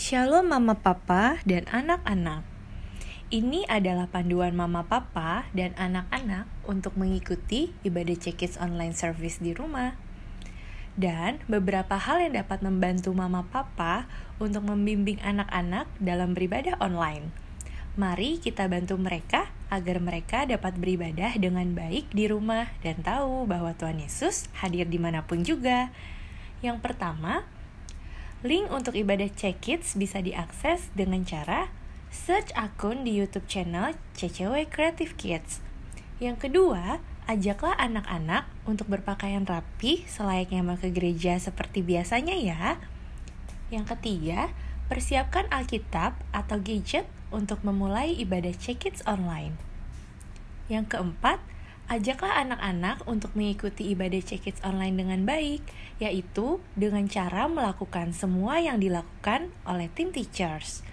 Shalom Mama Papa dan anak-anak. Ini adalah panduan Mama Papa dan anak-anak untuk mengikuti ibadah Check-Kids online service di rumah. Dan beberapa hal yang dapat membantu Mama Papa untuk membimbing anak-anak dalam beribadah online. Mari kita bantu mereka agar mereka dapat beribadah dengan baik di rumah dan tahu bahwa Tuhan Yesus hadir dimanapun juga. Yang pertama, link untuk ibadah Check-Kids bisa diakses dengan cara search akun di YouTube channel CCW Creative Kids. Yang kedua, ajaklah anak-anak untuk berpakaian rapi selayaknya mau ke gereja seperti biasanya ya. Yang ketiga, persiapkan Alkitab atau gadget untuk memulai ibadah Check-Kids online. Yang keempat, ajaklah anak-anak untuk mengikuti ibadah Check-Kids online dengan baik, yaitu dengan cara melakukan semua yang dilakukan oleh tim teachers.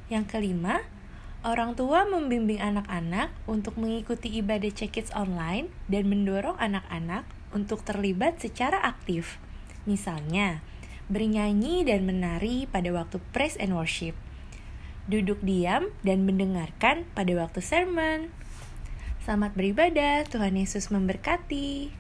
Yang kelima, orang tua membimbing anak-anak untuk mengikuti ibadah Check-Kids online dan mendorong anak-anak untuk terlibat secara aktif. Misalnya, bernyanyi dan menari pada waktu praise and worship, duduk diam dan mendengarkan pada waktu sermon. Selamat beribadah, Tuhan Yesus memberkati.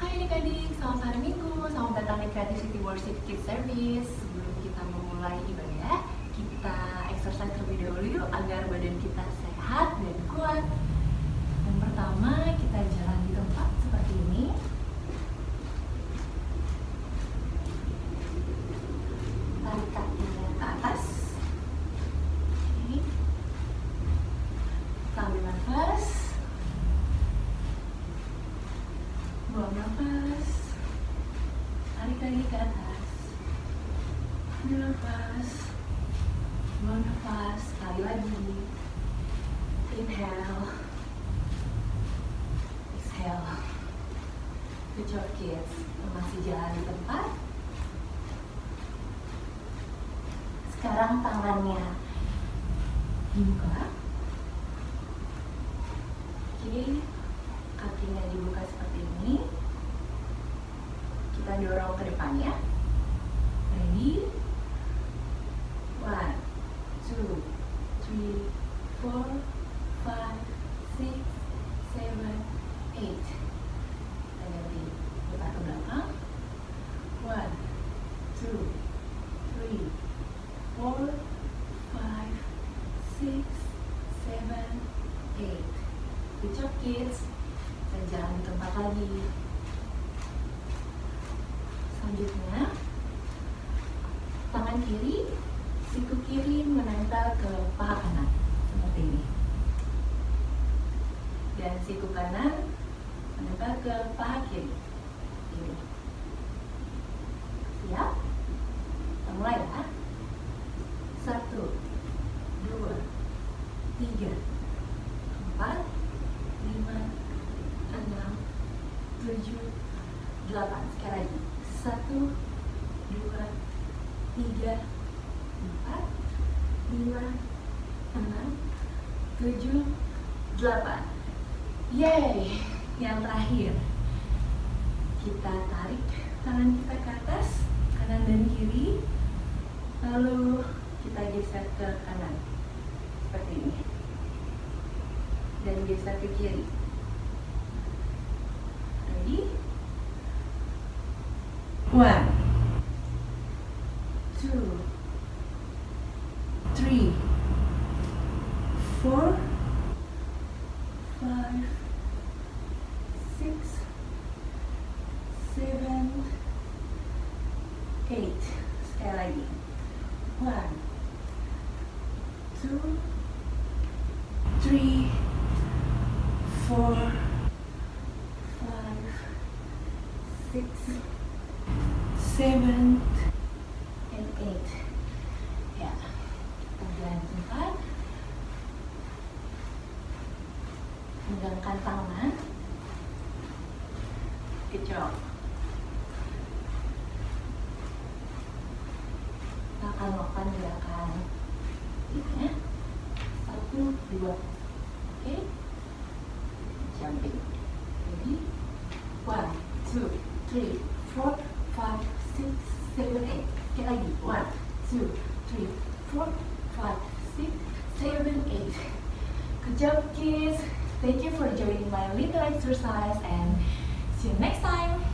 Hai adik-adik, selamat hari Minggu, selamat datang di Creative City Worship Kids Service. Sebelum kita memulai ibadah, kita exercise terlebih dahulu yuk agar badan kita sehat dan kuat. Yang pertama, kita jalan di tempat seperti ini. Tarik kakinya ke atas. Oke. Ambil nafas. Buang nafas. Tarik lagi ke atas. Ambil nafas. Buang nafas. Sekali lagi. Inhale. Exhale. Good job kids. Masih jalan di tempat. Sekarang tangannya dibuka. Oke, kakinya dibuka seperti ini. Kita dorong ke depan ya. Ready? 1, 2, 3, 4, 5, 6, 7, 8. Kita ganti putar ke belakang. 1, 2, 3, 4, 5, 6, 7, 8. Good job kids. Kita jalan di tempat lagi. Selanjutnya, tangan kiri, siku kiri menempel ke paha kanan seperti ini. Dan siku kanan menempel ke paha kiri. Ini. Siap? Kita mulai ya. 1, 2, 3, 4, 5, 6, 7, 8. Sekali lagi. 1, 2, 3, 4, 5, 6, 7, 8. Yeay! Yang terakhir, kita tarik tangan kita ke atas, kanan dan kiri, lalu kita geser ke kanan seperti ini dan geser ke kiri. Ready? 1, 2, 3, 4, 5, 6, 7, 8. Sekali lagi. 1, 2, 3, 4, 5, 6, 7, and 8. Ya, kita jalan di tempat. Tegangkan tangan. Good job. Kita akan melakukan gerakan ini ya. 1, 2. Oke. jumping. Jadi 1, 2, 3, 4, 5, 6, 7, 8. Sekali lagi 1, 2, 3, 4, 5, 6, 7, 8. Good job kids. Thank you for joining my little exercise and see you next time.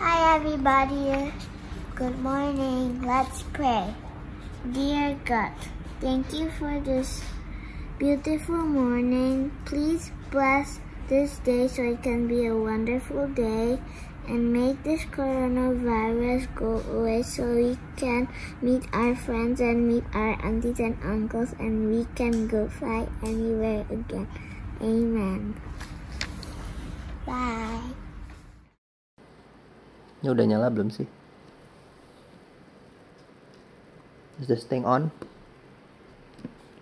Hi everybody. Good morning. Let's pray. Dear God, thank you for this beautiful morning. Please bless this day so it can be a wonderful day and make this coronavirus go away so we can meet our friends and meet our aunties and uncles and we can go fly anywhere again. Amen. Bye. Ini udah nyala belum sih? Is this thing on?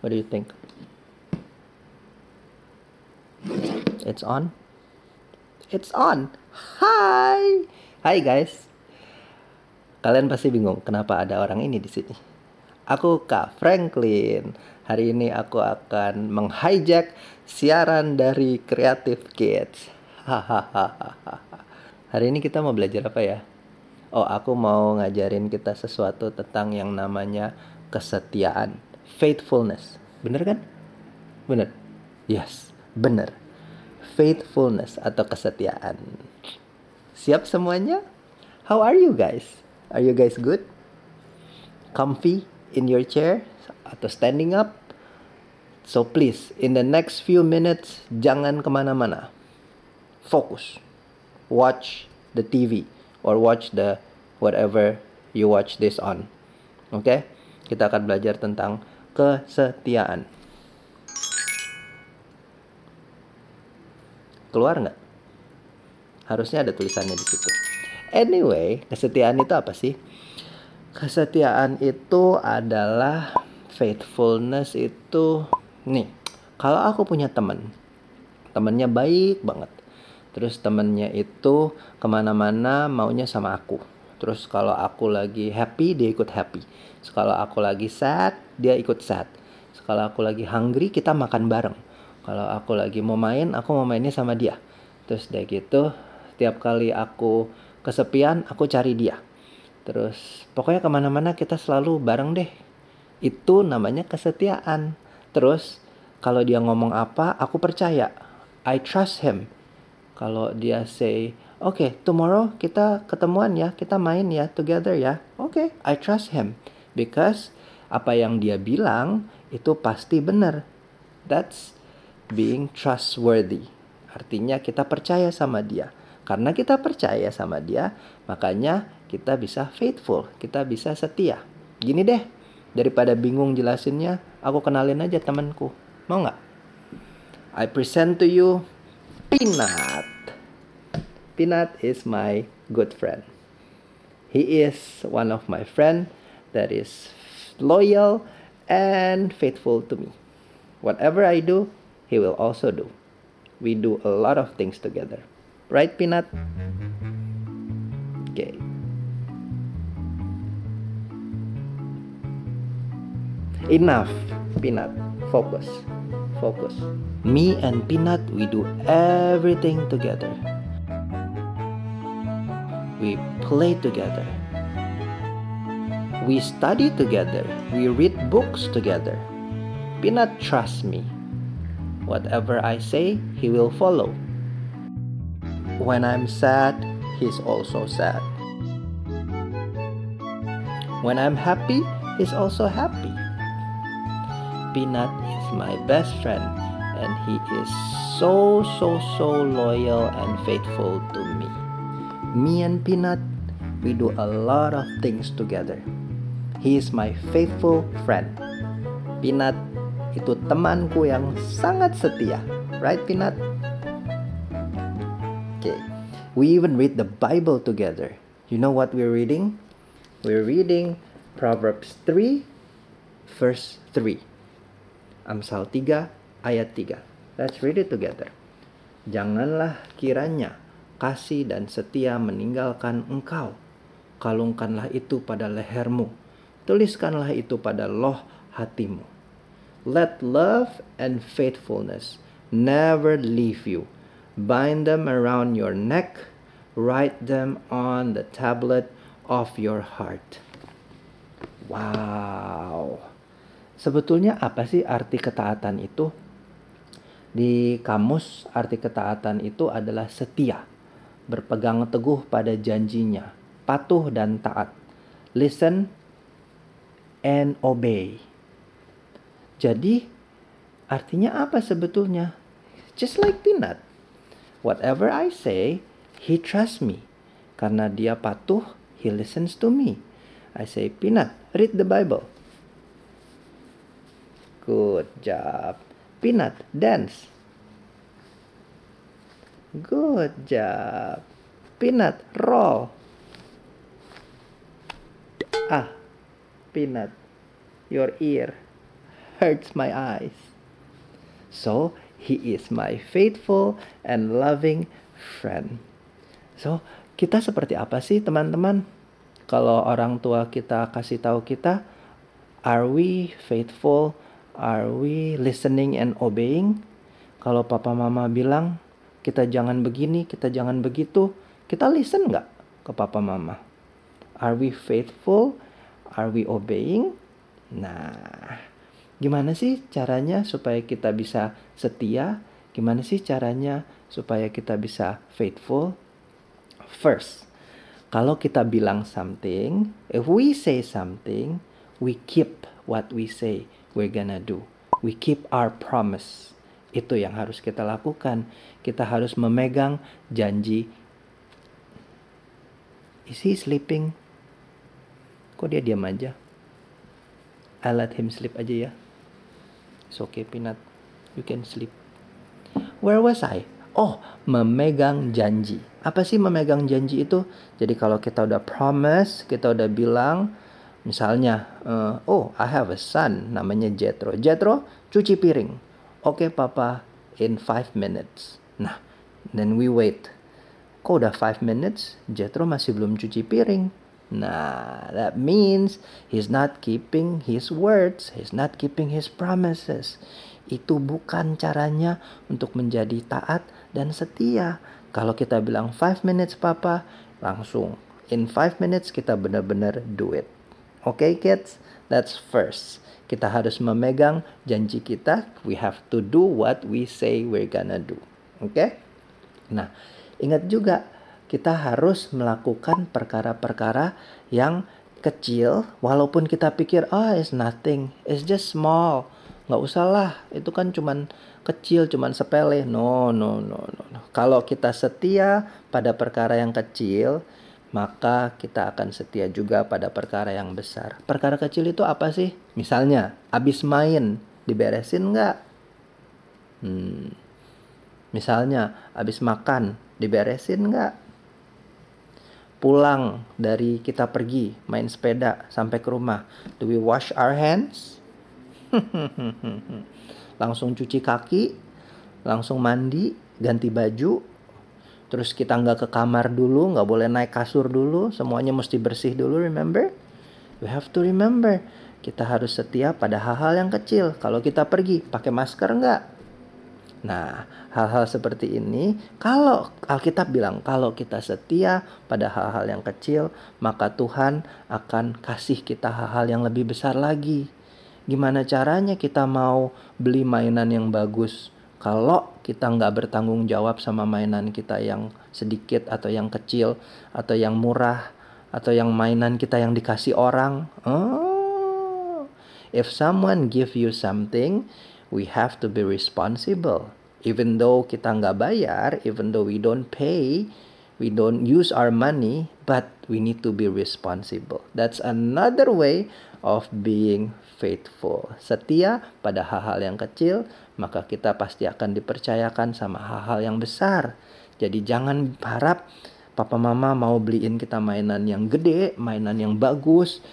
What do you think? It's on? It's on! Hai! Hai guys! Kalian pasti bingung kenapa ada orang ini di sini. Aku Kak Franklin. Hari ini aku akan menghijack siaran dari Creative Kids. Hahaha. Hari ini kita mau belajar apa ya? Oh, aku mau ngajarin kita sesuatu tentang yang namanya kesetiaan. Faithfulness. Bener kan? Bener? Yes, bener. Faithfulness atau kesetiaan. Siap semuanya? How are you guys? Are you guys good? Comfy in your chair? Atau standing up? So please, in the next few minutes, jangan kemana-mana. Fokus. Watch the TV or watch the whatever you watch this on. Oke? Kita akan belajar tentang kesetiaan. Keluar nggak? Harusnya ada tulisannya di situ. Anyway, kesetiaan itu apa sih? Kesetiaan itu adalah faithfulness itu nih. Kalau aku punya temennya baik banget. Terus temennya itu kemana-mana maunya sama aku. Terus kalau aku lagi happy, dia ikut happy. Kalau aku lagi sad, dia ikut sad. Kalau aku lagi hungry, kita makan bareng. Kalau aku lagi mau main, aku mau mainnya sama dia. Terus udah gitu, tiap kali aku kesepian, aku cari dia. Terus pokoknya kemana-mana kita selalu bareng deh. Itu namanya kesetiaan. Terus kalau dia ngomong apa, aku percaya. I trust him. Kalau dia say, okay, tomorrow kita ketemuan ya, kita main ya, together ya. Okay, I trust him. Because apa yang dia bilang itu pasti benar. That's being trustworthy. Artinya kita percaya sama dia. Karena kita percaya sama dia, makanya kita bisa faithful, kita bisa setia. Gini deh, daripada bingung jelasinnya, aku kenalin aja temanku. Mau nggak? I present to you Peanut. Peanut is my good friend. He is one of my friend that is loyal and faithful to me. Whatever I do, he will also do. We do a lot of things together. Right, Peanut? Okay. Enough, Peanut. Focus. Focus. Me and Peanut, we do everything together. We play together. We study together. We read books together. Peanut trusts me. Whatever I say, he will follow. When I'm sad, he's also sad. When I'm happy, he's also happy. Peanut is my best friend, and he is so loyal and faithful to me. Me and Peanut, we do a lot of things together. He is my faithful friend. Peanut itu temanku yang sangat setia. Right, Peanut? Okay. We even read the Bible together. You know what we're reading? We're reading Proverbs 3, verse 3. Amsal 3, ayat 3. Let's read it together. Janganlah kiranya kasih dan setia meninggalkan engkau. Kalungkanlah itu pada lehermu. Tuliskanlah itu pada loh hatimu. Let love and faithfulness never leave you. Bind them around your neck. Write them on the tablet of your heart. Wow. Sebetulnya apa sih arti ketaatan itu? Di kamus, arti ketaatan itu adalah setia. berpegang teguh pada janjinya, patuh dan taat. Listen and obey. Jadi, artinya apa sebetulnya? Just like Peanut. Whatever I say, he trusts me. Karena dia patuh, he listens to me. I say, Peanut, read the Bible. Good job. Peanut, dance. Good job. Peanut, roll. Peanut, your ear hurts my eyes. So, he is my faithful and loving friend. So, kita seperti apa sih teman-teman? Kalau orang tua kita kasih tahu kita, are we faithful? Are we listening and obeying? Kalau papa mama bilang, kita jangan begini, kita jangan begitu, kita listen nggak ke papa mama? Are we faithful? Are we obeying? Nah, gimana sih caranya supaya kita bisa setia? Gimana sih caranya supaya kita bisa faithful? First, kalau kita bilang something, if we say something, we keep what we say we're gonna do. We keep our promise. Itu yang harus kita lakukan. Kita harus memegang janji. Is he sleeping? Kok dia diam aja? I let him sleep aja ya. It's okay, Peanut. You can sleep. Where was I? Oh, memegang janji. Apa sih memegang janji itu? Jadi kalau kita udah promise, kita udah bilang, misalnya, I have a son, namanya Jethro. Jethro, cuci piring. Okay, Papa, in 5 minutes. Nah, then we wait. Kok udah 5 minutes, Jethro masih belum cuci piring. Nah, that means he's not keeping his words. He's not keeping his promises. Itu bukan caranya untuk menjadi taat dan setia. Kalau kita bilang 5 minutes Papa, langsung in 5 minutes kita benar-benar do it. Okay kids, that's first. Kita harus memegang janji kita. We have to do what we say we're gonna do. Okay? Nah, ingat juga kita harus melakukan perkara-perkara yang kecil, walaupun kita pikir, it's nothing, it's just small. Nggak usah lah, itu kan cuman kecil, cuman sepele. No. Kalau kita setia pada perkara yang kecil, maka kita akan setia juga pada perkara yang besar. Perkara kecil itu apa sih? Misalnya, abis main, diberesin nggak? Misalnya, abis makan, diberesin nggak? Pulang dari kita pergi, main sepeda, sampai ke rumah, do we wash our hands? Langsung cuci kaki, langsung mandi, ganti baju, terus kita nggak ke kamar dulu, nggak boleh naik kasur dulu, semuanya mesti bersih dulu, remember? We have to remember, kita harus setia pada hal-hal yang kecil. Kalau kita pergi, pakai masker nggak? Nah, hal-hal seperti ini, kalau Alkitab bilang, kalau kita setia pada hal-hal yang kecil, maka Tuhan akan kasih kita hal-hal yang lebih besar lagi. Gimana caranya kita mau beli mainan yang bagus kalau kita nggak bertanggung jawab sama mainan kita yang sedikit atau yang kecil atau yang murah atau yang mainan kita yang dikasih orang? If someone give you something, we have to be responsible. Even though kita nggak bayar, even though we don't pay, we don't use our money, but we need to be responsible. That's another way of being faithful. Setia pada hal-hal yang kecil, maka kita pasti akan dipercayakan sama hal-hal yang besar. Jadi jangan harap papa mama mau beliin kita mainan yang gede, mainan yang bagus,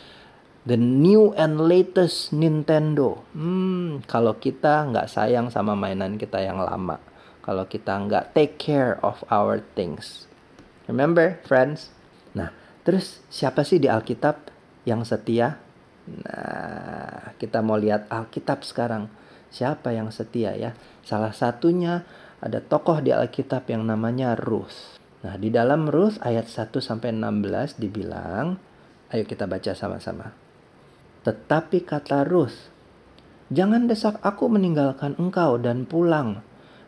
the new and latest Nintendo. Kalau kita nggak sayang sama mainan kita yang lama, kalau kita nggak take care of our things. Remember, friends? Nah, terus siapa sih di Alkitab yang setia? Nah, kita mau lihat Alkitab sekarang. Siapa yang setia ya? Salah satunya ada tokoh di Alkitab yang namanya Ruth. Nah, di dalam Ruth ayat 1-16 dibilang, ayo kita baca sama-sama. Tetapi kata Ruth, jangan desak aku meninggalkan engkau dan pulang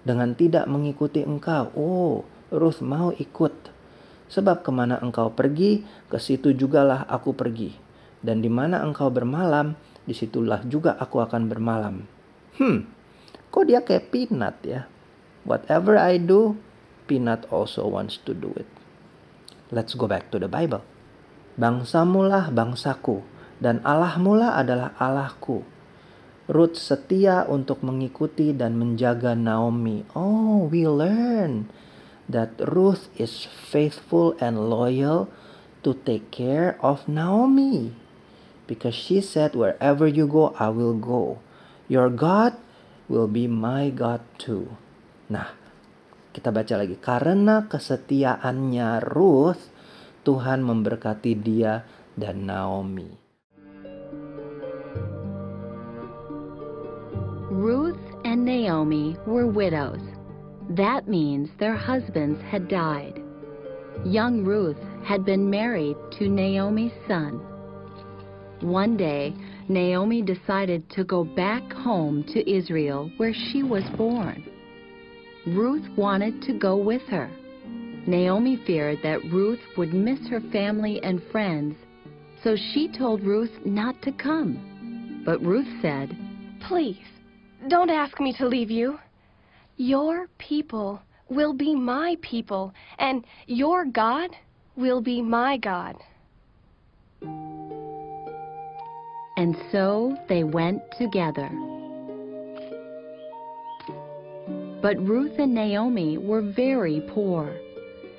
dengan tidak mengikuti engkau. Ruth mau ikut. Sebab kemana engkau pergi, ke situ jugalah aku pergi. Dan di mana engkau bermalam, disitulah juga aku akan bermalam. Kok dia kayak Peanut ya? Whatever I do, Peanut also wants to do it. Let's go back to the Bible. Bangsamulah bangsaku, dan Allahmulah adalah Allahku. Ruth setia untuk mengikuti dan menjaga Naomi. Oh, we learn that Ruth is faithful and loyal to take care of Naomi. Because she said, wherever you go, I will go. Your God will be my God too. Nah, kita baca lagi. Karena kesetiaannya Ruth, Tuhan memberkati dia dan Naomi. Ruth and Naomi were widows. That means their husbands had died. Young Ruth had been married to Naomi's son. One day, Naomi decided to go back home to Israel where she was born. Ruth wanted to go with her. Naomi feared that Ruth would miss her family and friends, so she told Ruth not to come. But Ruth said, "Please, don't ask me to leave you. Your people will be my people, and your God will be my God." And so they went together. But Ruth and Naomi were very poor.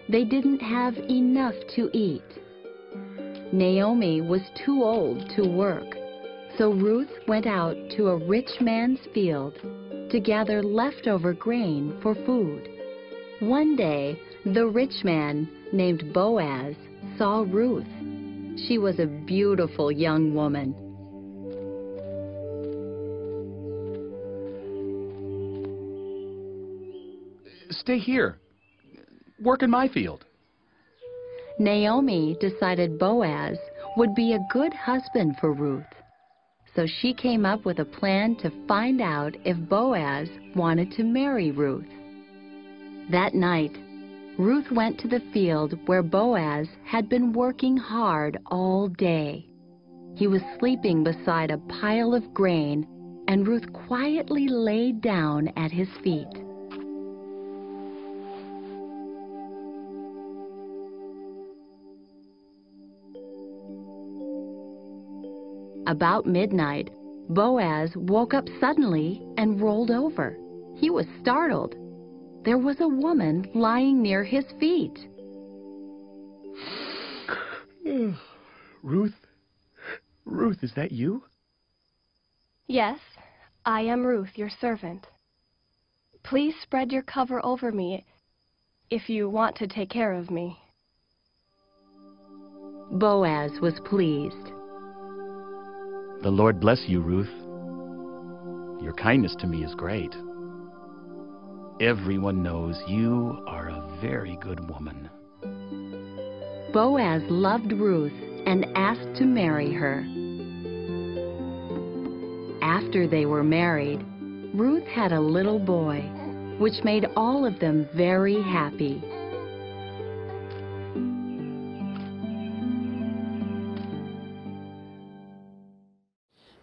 They didn't have enough to eat. Naomi was too old to work, so Ruth went out to a rich man's field to gather leftover grain for food. One day, the rich man named Boaz saw Ruth. She was a beautiful young woman. Stay here. Work in my field. Naomi decided Boaz would be a good husband for Ruth. So she came up with a plan to find out if Boaz wanted to marry Ruth. That night, Ruth went to the field where Boaz had been working hard all day. He was sleeping beside a pile of grain, and Ruth quietly laid down at his feet. About midnight, Boaz woke up suddenly and rolled over. He was startled. There was a woman lying near his feet. Ruth, is that you? Yes, I am Ruth, your servant. Please spread your cover over me if you want to take care of me. Boaz was pleased. The Lord bless you, Ruth. Your kindness to me is great. Everyone knows you are a very good woman. Boaz loved Ruth and asked to marry her. After they were married, Ruth had a little boy, which made all of them very happy.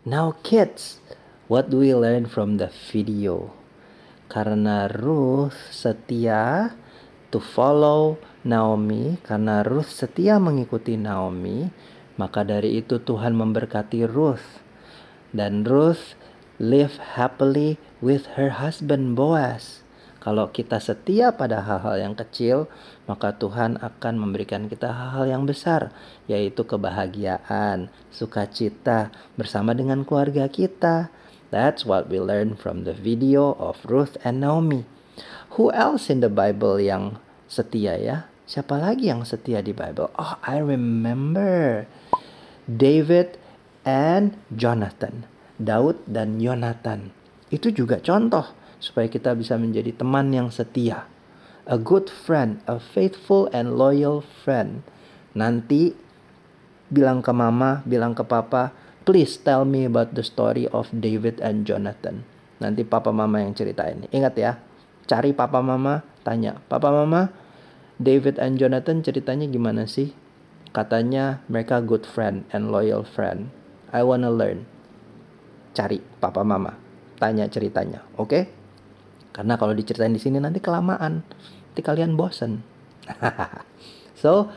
Now kids, what do we learn from the video? Karena Ruth setia to follow Naomi, karena Ruth setia mengikuti Naomi, maka dari itu Tuhan memberkati Ruth. Dan Ruth live happily with her husband Boaz. Kalau kita setia pada hal-hal yang kecil, maka Tuhan akan memberikan kita hal-hal yang besar, yaitu kebahagiaan, sukacita bersama dengan keluarga kita. That's what we learn from the video of Ruth and Naomi. Who else in the Bible yang setia ya? Siapa lagi yang setia di Bible? Oh, I remember. David and Jonathan. Daud dan Yonatan. Itu juga contoh supaya kita bisa menjadi teman yang setia. A good friend, a faithful and loyal friend. Nanti bilang ke mama, bilang ke papa, please tell me about the story of David and Jonathan. Nanti papa mama yang ceritain. Ingat ya, cari papa mama, tanya, papa mama, David and Jonathan ceritanya gimana sih? Katanya mereka good friend and loyal friend. I wanna learn. Cari papa mama, tanya ceritanya, oke? Karena kalau diceritain di sini nanti kelamaan, nanti kalian bosen. So,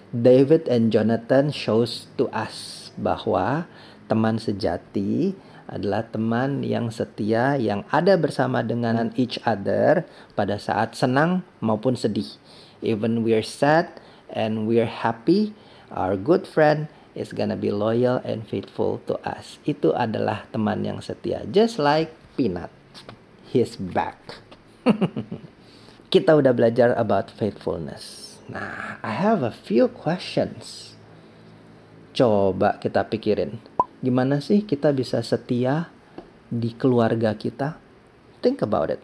David and Jonathan shows to us bahwa teman sejati adalah teman yang setia, yang ada bersama dengan each other pada saat senang maupun sedih. Even we're sad and we're happy, our good friend is gonna be loyal and faithful to us. Itu adalah teman yang setia. Just like Peanut. He's back. Kita udah belajar about faithfulness. Nah, I have a few questions. Coba kita pikirin. Gimana sih kita bisa setia di keluarga kita? Think about it.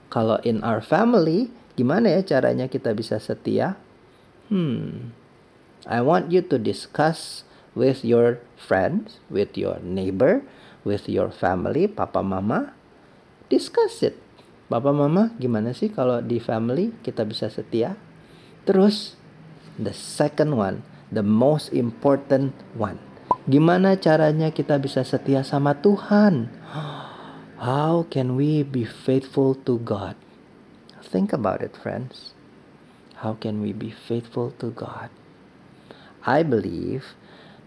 Kalau in our family, gimana ya caranya kita bisa setia? I want you to discuss with your friends, with your neighbor, with your family, papa mama. Discuss it. Papa mama, gimana sih kalau di family kita bisa setia? Terus, the second one, the most important one. Gimana caranya kita bisa setia sama Tuhan? How can we be faithful to God? Think about it, friends. How can we be faithful to God? I believe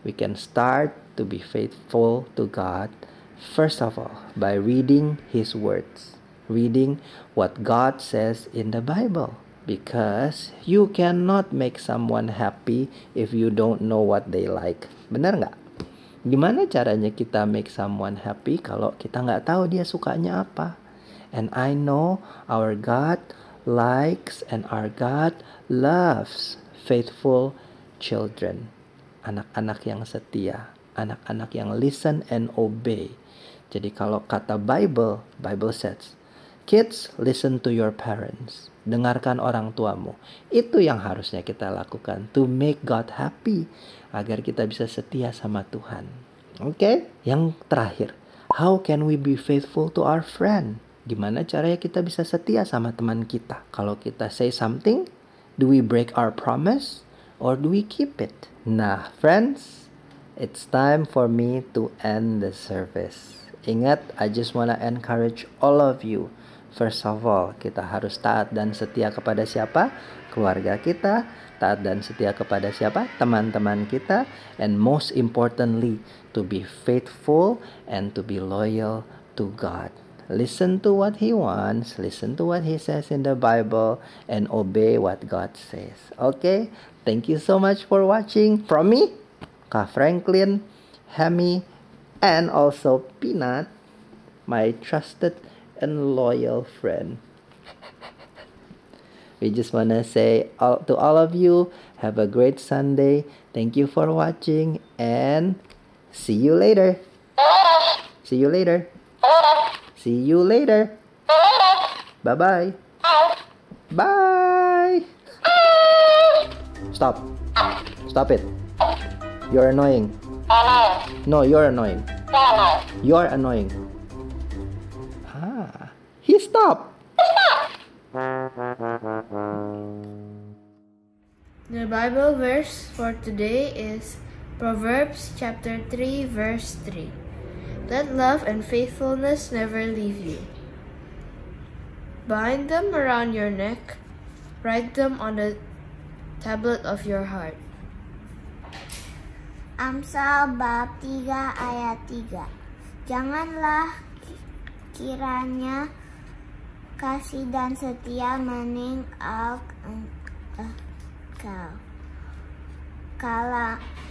we can start to be faithful to God, first of all, by reading His words. Reading what God says in the Bible. Because you cannot make someone happy if you don't know what they like. Benar nggak? Gimana caranya kita make someone happy kalau kita nggak tahu dia sukanya apa? And I know our God likes and our God loves faithful children. Anak-anak yang setia. Anak-anak yang listen and obey. Jadi kalau kata Bible says, kids, listen to your parents. Dengarkan orang tuamu. Itu yang harusnya kita lakukan to make God happy, agar kita bisa setia sama Tuhan. Oke? Yang terakhir, how can we be faithful to our friend? Gimana caranya kita bisa setia sama teman kita? Kalau kita say something, do we break our promise or do we keep it? Nah, friends, it's time for me to end the service. Ingat, I just wanna encourage all of you. First of all, kita harus taat dan setia kepada siapa? Keluarga kita. Taat dan setia kepada siapa? Teman-teman kita. And most importantly, to be faithful and to be loyal to God. Listen to what He wants. Listen to what He says in the Bible. And obey what God says. Okay? Thank you so much for watching. From me, Kak Franklin, Hemi, and also Peanut, my trusted and loyal friend. We just want to say to all of you, have a great Sunday. Thank you for watching and see you later. See you later. See you later. Bye-bye. Bye. Stop. Stop it. You're annoying. No, you're annoying. You're annoying. He stopped. The Bible verse for today is Proverbs chapter 3 verse 3. Let love and faithfulness never leave you. Bind them around your neck, write them on the tablet of your heart. Amsal bab 3 ayat 3. Janganlah kiranya kasih dan setia meninggalkan kau.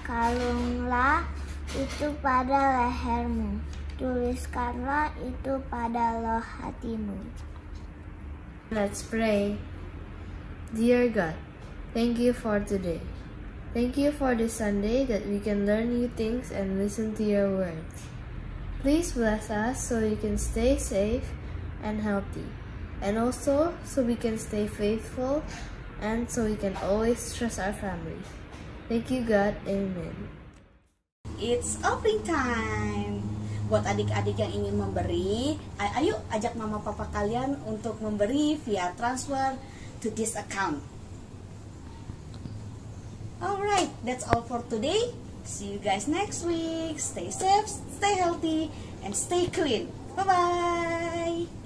Kalunglah itu pada lehermu, tuliskanlah itu pada loh hatimu. Let's pray. Dear God, thank you for today. Thank you for this Sunday that we can learn new things and listen to your words. Please bless us so we can stay safe and healthy, and also so we can stay faithful and so we can always trust our family. Thank you, God. Amen. It's opening time. Buat adik-adik yang ingin memberi, ayo ajak mama papa kalian untuk memberi via transfer to this account. Alright, that's all for today. See you guys next week. Stay safe, stay healthy, and stay clean. Bye-bye.